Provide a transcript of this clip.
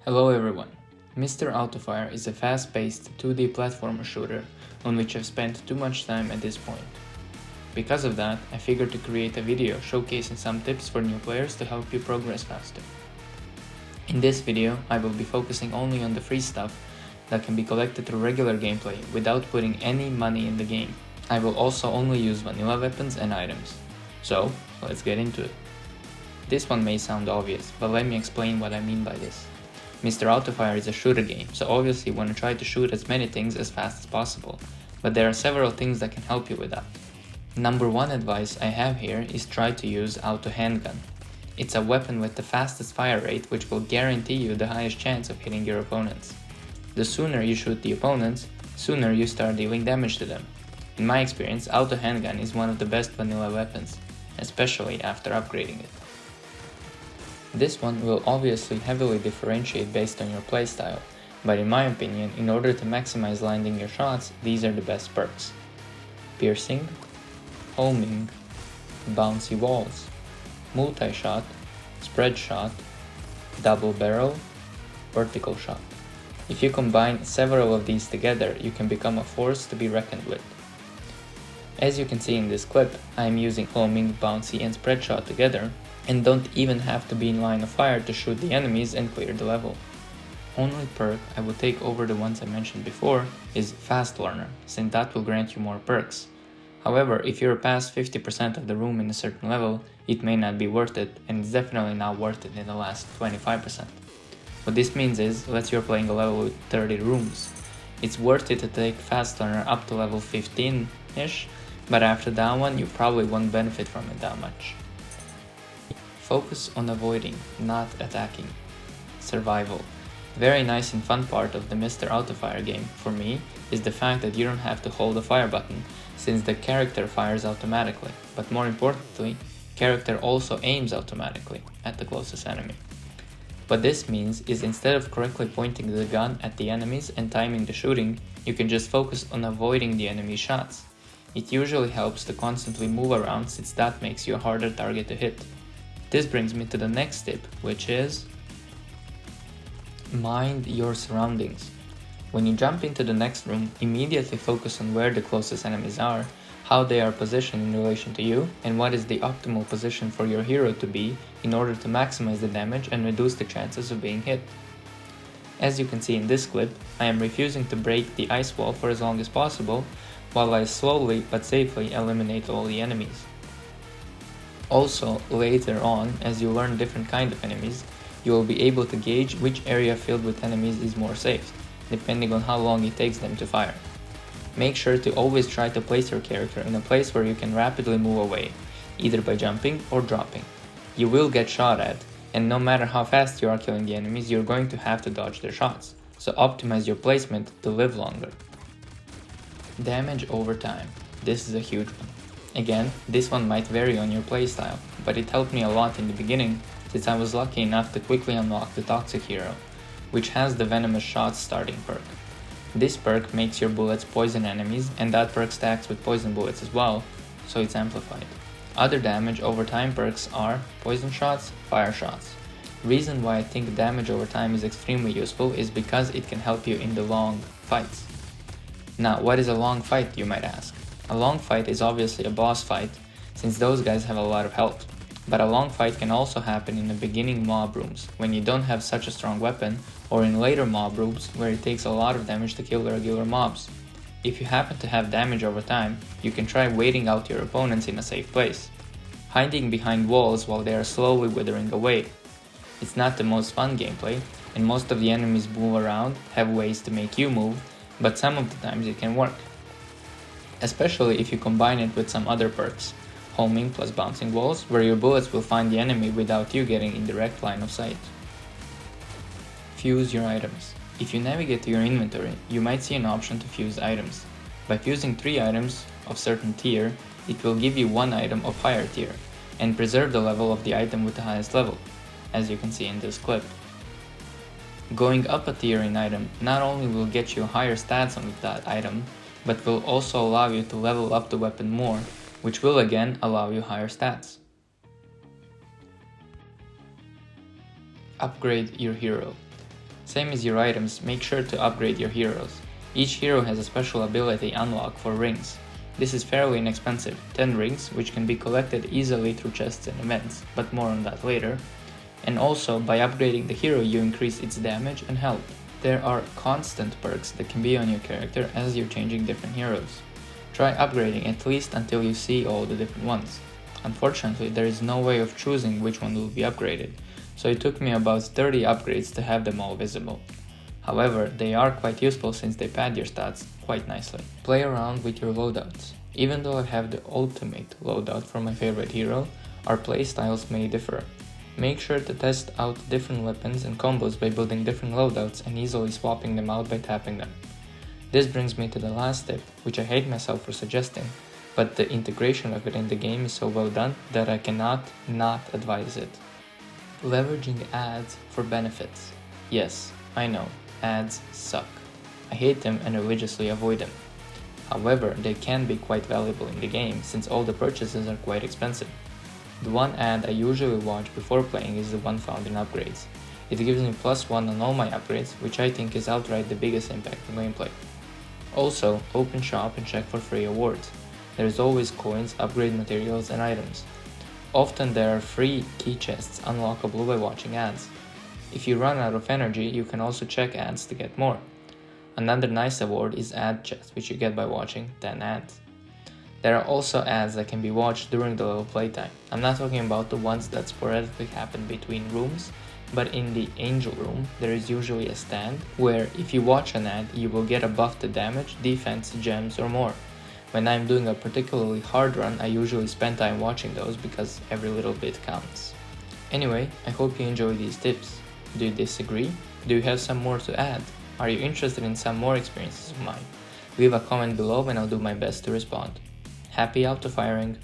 Hello everyone. Mr. Autofire is a fast-paced 2D platformer shooter on which I've spent too much time at this point. Because of that, I figured to create a video showcasing some tips for new players to help you progress faster. In this video, I will be focusing only on the free stuff that can be collected through regular gameplay without putting any money in the game. I will also only use vanilla weapons and items. So, let's get into it. This one may sound obvious, but let me explain what I mean by this. Mr. Autofire is a shooter game, so obviously you want to try to shoot as many things as fast as possible, but there are several things that can help you with that. Number one advice I have here is try to use Auto Handgun. It's a weapon with the fastest fire rate which will guarantee you the highest chance of hitting your opponents. The sooner you shoot the opponents, sooner you start dealing damage to them. In my experience, Auto Handgun is one of the best vanilla weapons, especially after upgrading it. This one will obviously heavily differentiate based on your playstyle, but in my opinion, in order to maximize landing your shots, these are the best perks. Piercing, homing, bouncy walls, multi-shot, spread shot, double barrel, vertical shot. If you combine several of these together, you can become a force to be reckoned with. As you can see in this clip, I am using homing, bouncy and spread shot together, and don't even have to be in line of fire to shoot the enemies and clear the level. Only perk I would take over the ones I mentioned before is Fast Learner, since that will grant you more perks. However, if you're past 50% of the room in a certain level, it may not be worth it, and it's definitely not worth it in the last 25%. What this means is, let's say you're playing a level with 30 rooms. It's worth it to take Fast Learner up to level 15-ish, but after that one you probably won't benefit from it that much. Focus on avoiding, not attacking. Survival. Very nice and fun part of the Mr. Autofire game, for me, is the fact that you don't have to hold the fire button, since the character fires automatically, but more importantly, character also aims automatically at the closest enemy. What this means is instead of correctly pointing the gun at the enemies and timing the shooting, you can just focus on avoiding the enemy shots. It usually helps to constantly move around since that makes you a harder target to hit. This brings me to the next tip, which is mind your surroundings. When you jump into the next room, immediately focus on where the closest enemies are, how they are positioned in relation to you, and what is the optimal position for your hero to be in order to maximize the damage and reduce the chances of being hit. As you can see in this clip, I am refusing to break the ice wall for as long as possible, while I slowly but safely eliminate all the enemies. Also, later on, as you learn different kind of enemies, you will be able to gauge which area filled with enemies is more safe, depending on how long it takes them to fire. Make sure to always try to place your character in a place where you can rapidly move away, either by jumping or dropping. You will get shot at, and no matter how fast you are killing the enemies, you're going to have to dodge their shots, so optimize your placement to live longer. Damage over time. This is a huge one. Again, this one might vary on your playstyle, but it helped me a lot in the beginning since I was lucky enough to quickly unlock the Toxic hero, which has the Venomous Shots starting perk. This perk makes your bullets poison enemies, and that perk stacks with poison bullets as well, so it's amplified. Other damage over time perks are poison shots, fire shots. Reason why I think damage over time is extremely useful is because it can help you in the long fights. Now, what is a long fight, you might ask? A long fight is obviously a boss fight, since those guys have a lot of health. But a long fight can also happen in the beginning mob rooms, when you don't have such a strong weapon, or in later mob rooms, where it takes a lot of damage to kill the regular mobs. If you happen to have damage over time, you can try waiting out your opponents in a safe place, hiding behind walls while they are slowly withering away. It's not the most fun gameplay, and most of the enemies move around, have ways to make you move, but some of the times it can work. Especially if you combine it with some other perks, homing plus bouncing walls, where your bullets will find the enemy without you getting in direct line of sight. Fuse your items. If you navigate to your inventory, you might see an option to fuse items. By fusing 3 items of certain tier, it will give you 1 item of higher tier, and preserve the level of the item with the highest level, as you can see in this clip. Going up a tier in item not only will get you higher stats on that item, but will also allow you to level up the weapon more, which will again allow you higher stats. Upgrade your hero. Same as your items, make sure to upgrade your heroes. Each hero has a special ability unlock for rings. This is fairly inexpensive, 10 rings, which can be collected easily through chests and events, but more on that later. And also, by upgrading the hero you increase its damage and health. There are constant perks that can be on your character as you're changing different heroes. Try upgrading at least until you see all the different ones. Unfortunately, there is no way of choosing which one will be upgraded, so it took me about 30 upgrades to have them all visible. However, they are quite useful since they pad your stats quite nicely. Play around with your loadouts. Even though I have the ultimate loadout for my favorite hero, our playstyles may differ. Make sure to test out different weapons and combos by building different loadouts and easily swapping them out by tapping them. This brings me to the last tip, which I hate myself for suggesting, but the integration of it in the game is so well done that I cannot not advise it. Leveraging ads for benefits. Yes, I know, ads suck. I hate them and religiously avoid them. However, they can be quite valuable in the game since all the purchases are quite expensive. The one ad I usually watch before playing is the one found in upgrades. It gives me +1 on all my upgrades, which I think is outright the biggest impact on gameplay. Also, open shop and check for free awards. There is always coins, upgrade materials and items. Often there are free key chests unlockable by watching ads. If you run out of energy, you can also check ads to get more. Another nice award is ad chest, which you get by watching 10 ads. There are also ads that can be watched during the level playtime. I'm not talking about the ones that sporadically happen between rooms, but in the Angel Room there is usually a stand where if you watch an ad you will get a buff to damage, defense, gems or more. When I'm doing a particularly hard run I usually spend time watching those because every little bit counts. Anyway, I hope you enjoy these tips. Do you disagree? Do you have some more to add? Are you interested in some more experiences of mine? Leave a comment below and I'll do my best to respond. Happy autofiring!